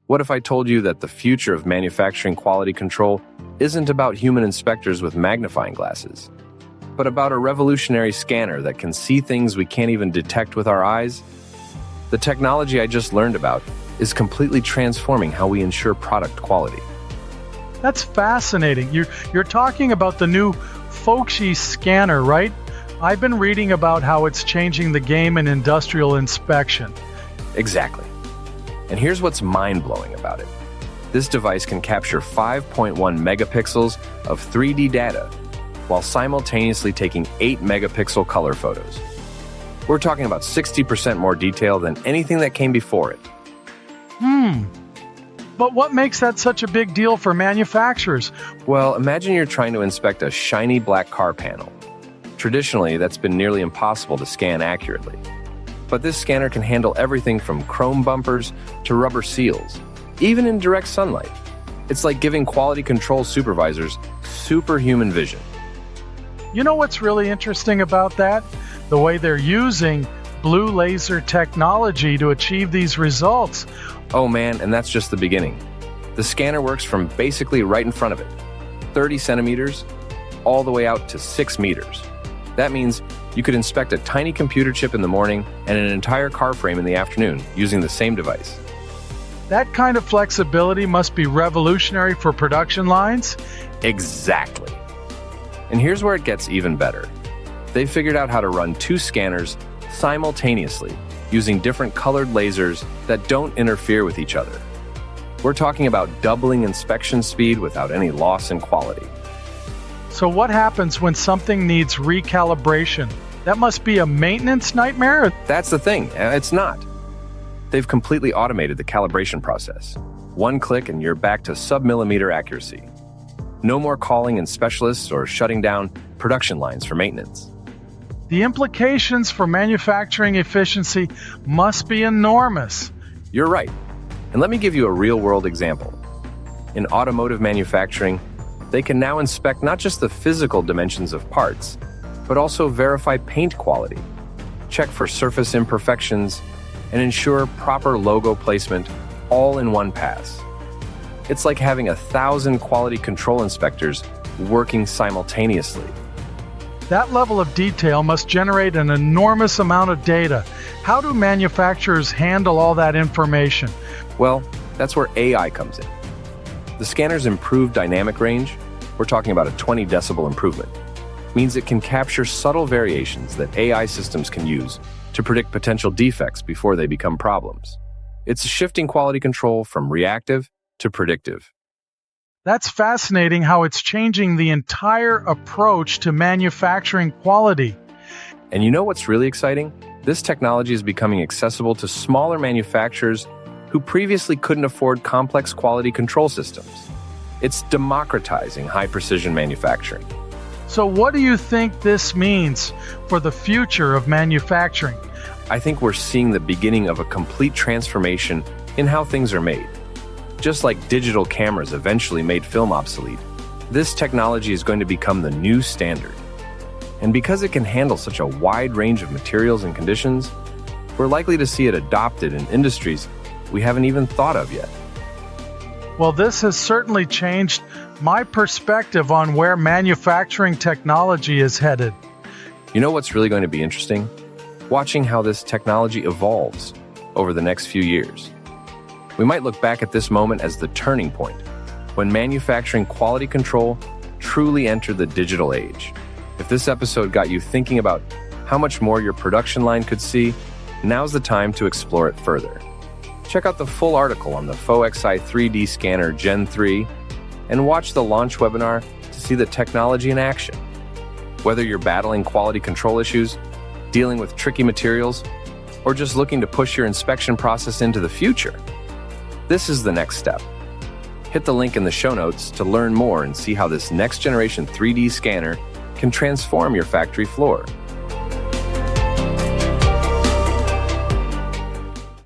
What if I told you that the future of manufacturing quality control isn't about human inspectors with magnifying glasses, but about a revolutionary scanner that can see things we can't even detect with our eyes? The technology I just learned about is completely transforming how we ensure product quality. That's fascinating. You're talking about the new PhoXi scanner, right? I've been reading about how it's changing the game in industrial inspection. Exactly. And here's what's mind-blowing about it. This device can capture 5.1 megapixels of 3D data while simultaneously taking 8 megapixel color photos. We're talking about 60% more detail than anything that came before it. But what makes that such a big deal for manufacturers? Well, imagine you're trying to inspect a shiny black car panel. Traditionally, that's been nearly impossible to scan accurately. But this scanner can handle everything from chrome bumpers to rubber seals, even in direct sunlight. It's like giving quality control supervisors superhuman vision. You know what's really interesting about that? The way they're using blue laser technology to achieve these results. Oh man, and that's just the beginning. The scanner works from basically right in front of it, 30 centimeters, all the way out to 6 meters. That means you could inspect a tiny computer chip in the morning and an entire car frame in the afternoon using the same device. That kind of flexibility must be revolutionary for production lines? Exactly. And here's where it gets even better. They figured out how to run 2 scanners simultaneously using different colored lasers that don't interfere with each other. We're talking about doubling inspection speed without any loss in quality. So what happens when something needs recalibration? That must be a maintenance nightmare? That's the thing, it's not. They've completely automated the calibration process. One click and you're back to sub-millimeter accuracy. No more calling in specialists or shutting down production lines for maintenance. The implications for manufacturing efficiency must be enormous. You're right. And let me give you a real-world example. In automotive manufacturing, they can now inspect not just the physical dimensions of parts, but also verify paint quality, check for surface imperfections, and ensure proper logo placement all in one pass. It's like having 1,000 quality control inspectors working simultaneously. That level of detail must generate an enormous amount of data. How do manufacturers handle all that information? Well, that's where AI comes in. The scanner's improved dynamic range, we're talking about a 20 decibel improvement, means it can capture subtle variations that AI systems can use to predict potential defects before they become problems. It's shifting quality control from reactive to predictive. That's fascinating how it's changing the entire approach to manufacturing quality. And you know what's really exciting? This technology is becoming accessible to smaller manufacturers who previously couldn't afford complex quality control systems. It's democratizing high-precision manufacturing. So what do you think this means for the future of manufacturing? I think we're seeing the beginning of a complete transformation in how things are made. Just like digital cameras eventually made film obsolete, this technology is going to become the new standard. And because it can handle such a wide range of materials and conditions, we're likely to see it adopted in industries we haven't even thought of yet. Well, this has certainly changed my perspective on where manufacturing technology is headed. You know what's really going to be interesting? Watching how this technology evolves over the next few years. We might look back at this moment as the turning point, when manufacturing quality control truly entered the digital age. If this episode got you thinking about how much more your production line could see, now's the time to explore it further. Check out the full article on the PhoXi 3D Scanner Gen 3 and watch the launch webinar to see the technology in action. Whether you're battling quality control issues, dealing with tricky materials, or just looking to push your inspection process into the future, this is the next step. Hit the link in the show notes to learn more and see how this next generation 3D scanner can transform your factory floor.